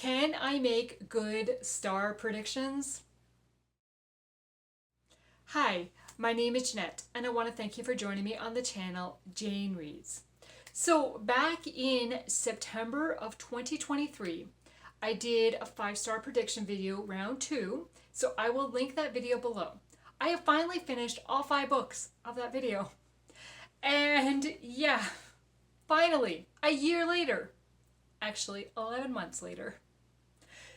Can I make good star predictions? Hi, my name is Jeanette, and I want to thank you for joining me on the channel Jane Reads. So back in September of 2023, I did a 5-star prediction video, round 2, so I will link that video below. I have finally finished all 5 books of that video. And yeah, finally, a year later, actually 11 months later.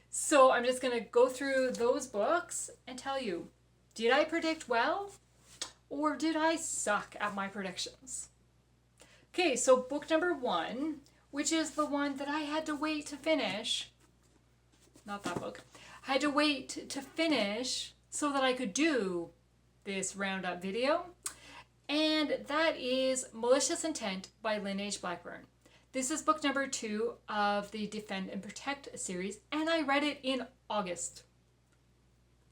So I'm just going to go through those books and tell you, did I predict well or did I suck at my predictions? Okay, so book number 1, which is the one that I had to wait to finish, not that book, I had to wait to finish so that I could do this roundup video, and that is Malicious Intent by Lynn Blackburn. This is book number 2 of the Defend and Protect series, and I read it in August.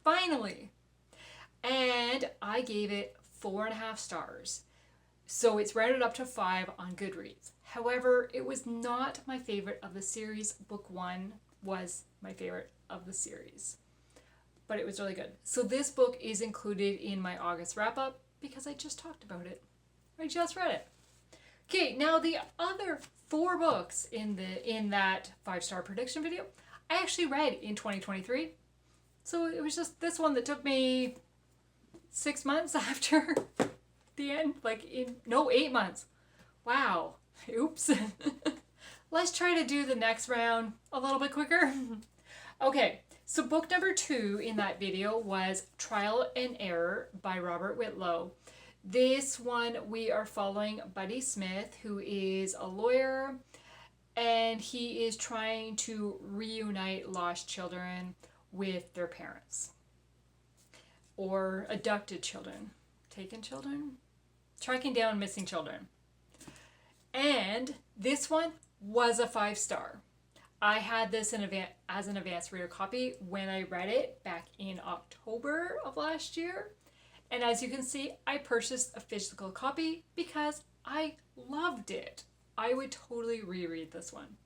Finally! And I gave it 4.5 stars. So it's rounded up to 5 on Goodreads. However, it was not my favorite of the series. Book 1 was my favorite of the series. But it was really good. So this book is included in my August wrap-up because I just talked about it. I just read it. Okay, now the other 4 books in that 5-star prediction video, I actually read in 2023. So it was just this one that took me 6 months after the end, 8 months. Wow. Oops. Let's try to do the next round a little bit quicker. Okay, so book number 2 in that video was Trial and Error by Robert Whitlow. This one we are following Buddy Smith, who is a lawyer, and he is trying to reunite lost children with their parents. Or adopted children. Taken children? Tracking down missing children. And this one was a 5-star. I had this as an advanced reader copy when I read it back in October of last year. And as you can see, I purchased a physical copy because I loved it. I would totally reread this one.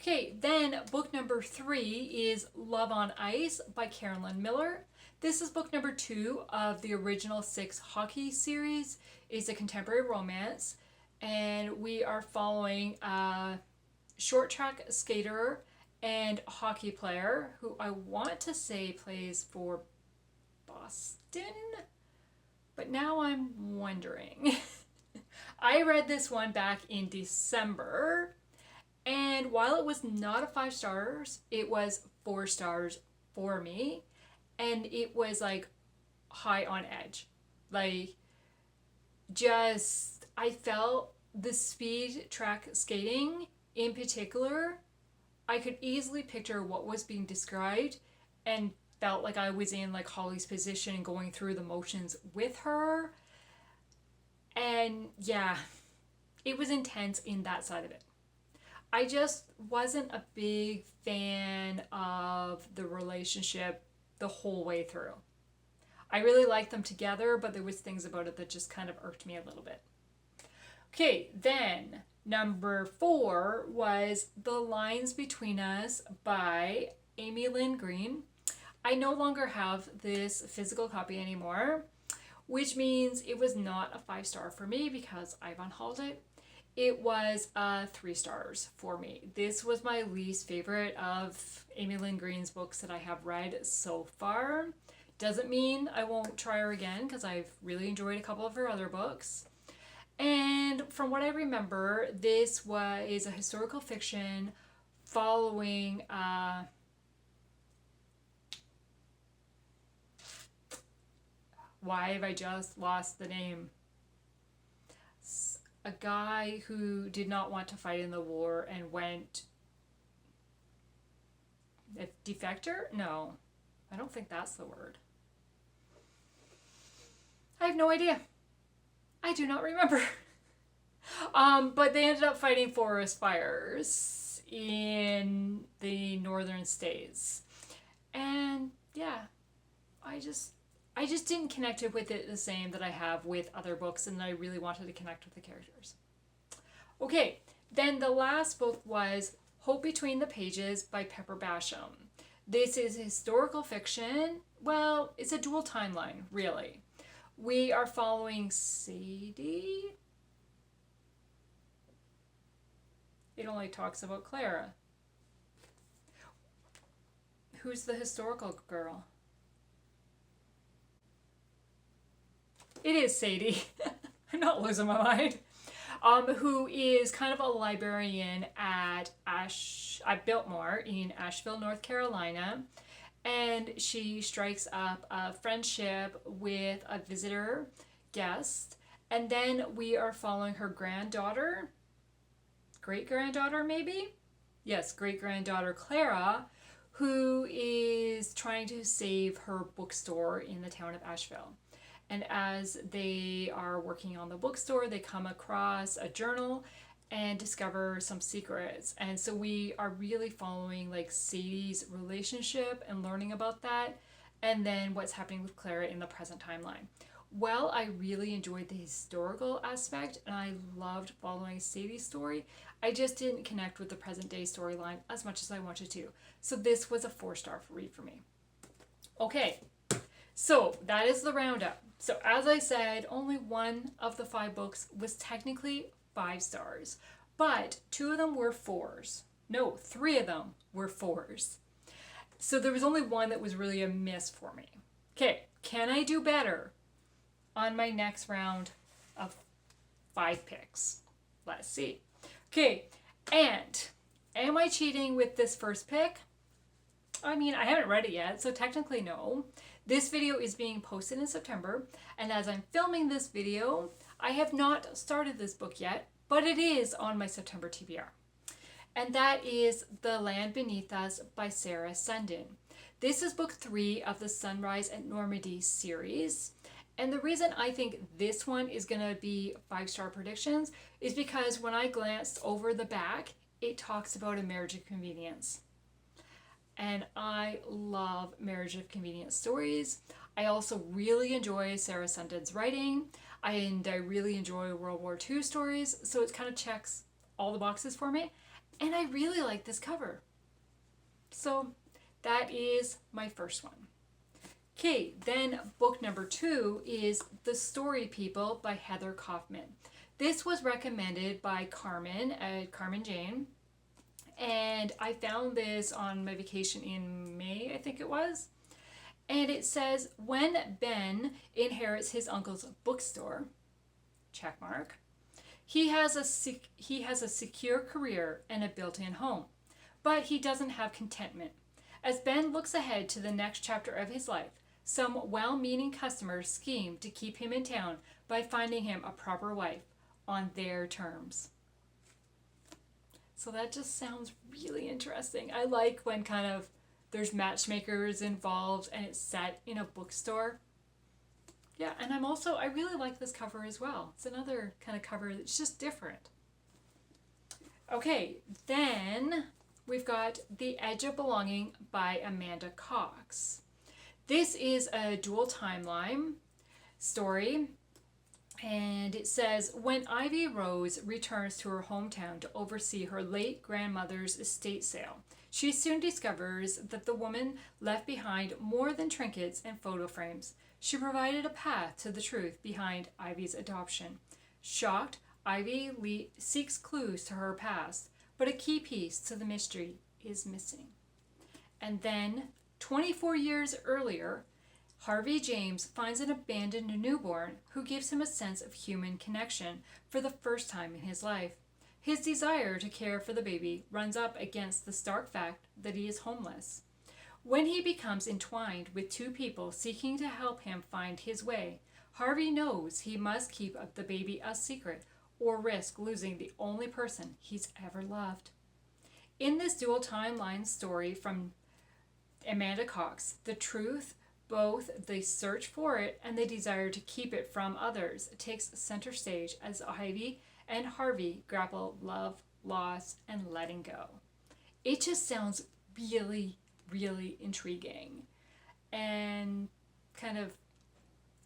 Okay, then book number 3 is Love on Ice by Carolyn Miller. This is book number 2 of the original 6 hockey series. It's a contemporary romance, and we are following a short track skater and hockey player who I want to say plays for Boston, but now I'm wondering. I read this one back in December, and while it was not a 5 stars, it was 4 stars for me, and it was high on edge. I felt the speed track skating in particular, I could easily picture what was being described and felt like I was in Holly's position and going through the motions with her. And yeah, it was intense in that side of it. I just wasn't a big fan of the relationship the whole way through. I really liked them together, but there was things about it that just kind of irked me a little bit. Okay, then number 4 was The Lines Between Us by Amy Lynn Green. I no longer have this physical copy anymore, which means it was not a 5-star for me because I've unhauled it. It was 3 stars for me. This was my least favorite of Amy Lynn Green's books that I have read so far. Doesn't mean I won't try her again because I've really enjoyed a couple of her other books. And from what I remember, this is a historical fiction following why have I just lost the name? A guy who did not want to fight in the war and went... A defector? No, I don't think that's the word. I have no idea. I do not remember. But they ended up fighting forest fires in the northern states. And yeah, I just didn't connect with it the same that I have with other books, and I really wanted to connect with the characters. Okay, then the last book was Hope Between the Pages by Pepper Basham. This is historical fiction. Well, it's a dual timeline, really. We are following Sadie. It only talks about Clara. Who's the historical girl? It is Sadie. I'm not losing my mind. Who is kind of a librarian at Biltmore in Asheville, North Carolina. And she strikes up a friendship with a visitor guest. And then we are following her granddaughter, great-granddaughter maybe? Yes, great-granddaughter Clara, who is trying to save her bookstore in the town of Asheville. And as they are working on the bookstore, they come across a journal and discover some secrets. And so we are really following like Sadie's relationship and learning about that, and then what's happening with Clara in the present timeline. Well, I really enjoyed the historical aspect and I loved following Sadie's story. I just didn't connect with the present day storyline as much as I wanted to. So this was a 4-star read for me. Okay, so that is the roundup. So as I said, only one of the 5 books was technically 5 stars, but 2 of them were 4s. No, 3 of them were 4s. So there was only one that was really a miss for me. Okay, can I do better on my next round of 5 picks? Let's see. Okay, and am I cheating with this first pick? I mean, I haven't read it yet, so technically no. This video is being posted in September, and as I'm filming this video, I have not started this book yet, but it is on my September TBR. And that is The Land Beneath Us by Sarah Sundin. This is book 3 of the Sunrise at Normandy series. And the reason I think this one is going to be 5-star predictions is because when I glanced over the back, it talks about a marriage of convenience. And I love marriage of convenience stories. I also really enjoy Sarah Sundin's writing, and I really enjoy World War II stories, so it kind of checks all the boxes for me. And I really like this cover. So that is my first one. Okay, then book number 2 is The Story People by Heather Kaufman. This was recommended by Carmen Jane. And I found this on my vacation in May, I think it was. And it says, when Ben inherits his uncle's bookstore, check mark, he has a secure career and a built-in home. But he doesn't have contentment. As Ben looks ahead to the next chapter of his life, some well-meaning customers scheme to keep him in town by finding him a proper wife on their terms. So that just sounds really interesting. I like when kind of there's matchmakers involved and it's set in a bookstore. Yeah, and I really like this cover as well. It's another kind of cover that's just different. Okay, then we've got The Edge of Belonging by Amanda Cox. This is a dual timeline story. And it says, when Ivy Rose returns to her hometown to oversee her late grandmother's estate sale, she soon discovers that the woman left behind more than trinkets and photo frames. She provided a path to the truth behind Ivy's adoption. Shocked, Ivy seeks clues to her past, but a key piece to the mystery is missing. And then, 24 years earlier, Harvey James finds an abandoned newborn who gives him a sense of human connection for the first time in his life. His desire to care for the baby runs up against the stark fact that he is homeless. When he becomes entwined with 2 people seeking to help him find his way, Harvey knows he must keep the baby a secret or risk losing the only person he's ever loved. In this dual timeline story from Amanda Cox, the truth, both the search for it and the desire to keep it from others, takes center stage as Ivy and Harvey grapple love, loss, and letting go. It just sounds really, really intriguing. And kind of,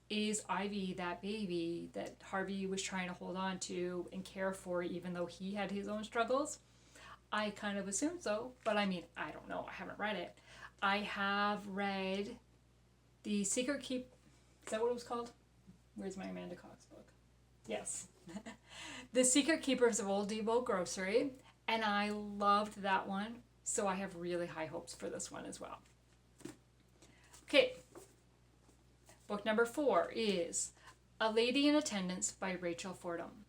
is Ivy that baby that Harvey was trying to hold on to and care for even though he had his own struggles? I kind of assume so, but I mean, I don't know. I haven't read it. I have read The Secret Keep. Is that what it was called? Where's my Amanda Cox book? Yes. The Secret Keepers of Old Depot Grocery. And I loved that one. So I have really high hopes for this one as well. Okay. Book number 4 is A Lady in Attendance by Rachel Fordham.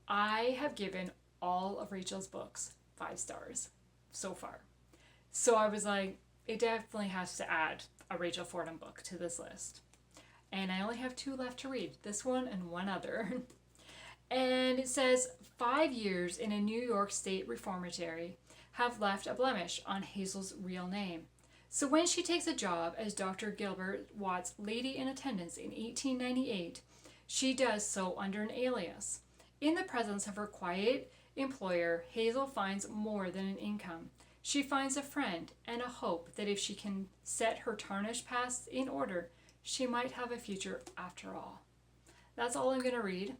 I have given all of Rachel's books 5 stars so far. So I was like, it definitely has to add a Rachel Fordham book to this list. And I only have 2 left to read, this one and one other. And it says, 5 years in a New York State reformatory have left a blemish on Hazel's real name. So when she takes a job as Dr. Gilbert Watt's lady in attendance in 1898, she does so under an alias. In the presence of her quiet employer, Hazel finds more than an income. She finds a friend and a hope that if she can set her tarnished past in order, she might have a future after all. That's all I'm going to read.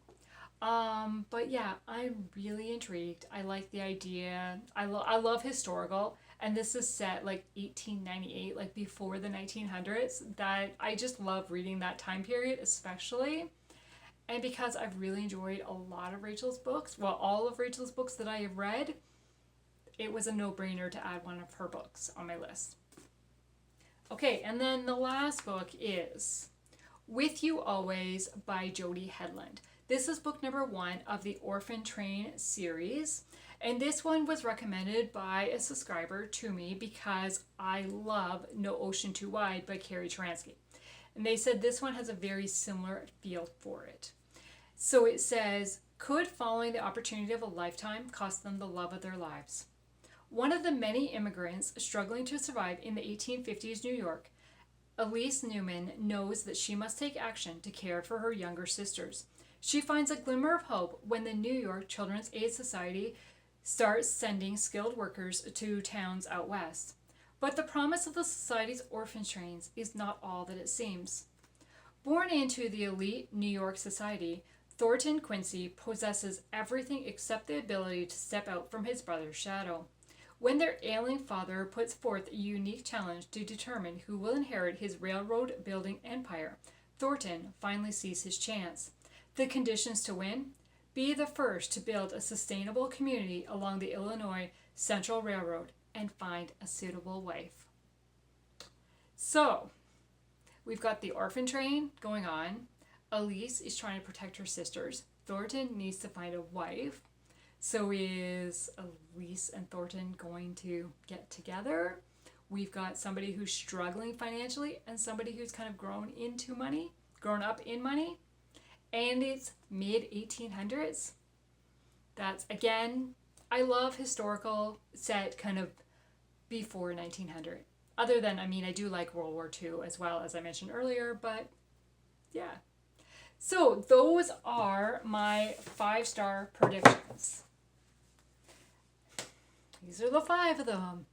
But yeah, I'm really intrigued. I like the idea. I love historical, and this is set like 1898, like before the 1900s. That I just love reading that time period, especially. And because I've really enjoyed a lot of Rachel's books, well, all of Rachel's books that I have read, it was a no-brainer to add one of her books on my list. Okay, and then the last book is With You Always by Jody Hedlund. This is book number 1 of the Orphan Train series. And this one was recommended by a subscriber to me because I love No Ocean Too Wide by Carrie Taransky. And they said this one has a very similar feel for it. So it says, could following the opportunity of a lifetime cost them the love of their lives? One of the many immigrants struggling to survive in the 1850s New York, Elise Newman knows that she must take action to care for her younger sisters. She finds a glimmer of hope when the New York Children's Aid Society starts sending skilled workers to towns out west. But the promise of the Society's orphan trains is not all that it seems. Born into the elite New York Society, Thornton Quincy possesses everything except the ability to step out from his brother's shadow. When their ailing father puts forth a unique challenge to determine who will inherit his railroad building empire, Thornton finally sees his chance. The conditions to win? Be the first to build a sustainable community along the Illinois Central Railroad and find a suitable wife. So, we've got the orphan train going on. Elise is trying to protect her sisters. Thornton needs to find a wife. So is Elise and Thornton going to get together? We've got somebody who's struggling financially and somebody who's kind of grown up in money. And it's mid-1800s. That's, again, I love historical set kind of before 1900. Other than, I mean, I do like World War II as well, as I mentioned earlier, but yeah. So those are my 5-star predictions. These are the 5 of them.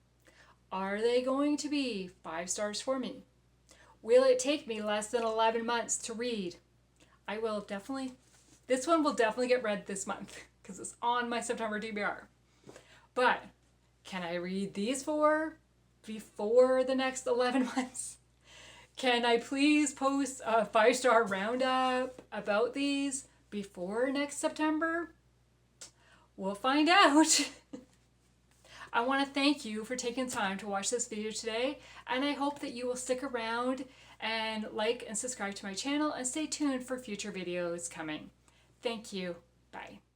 Are they going to be 5 stars for me? Will it take me less than 11 months to read? I will definitely, this one will definitely get read this month because it's on my September TBR. But can I read these 4 before the next 11 months? Can I please post a 5-star roundup about these before next September? We'll find out. I want to thank you for taking time to watch this video today, and I hope that you will stick around and like and subscribe to my channel and stay tuned for future videos coming. Thank you. Bye.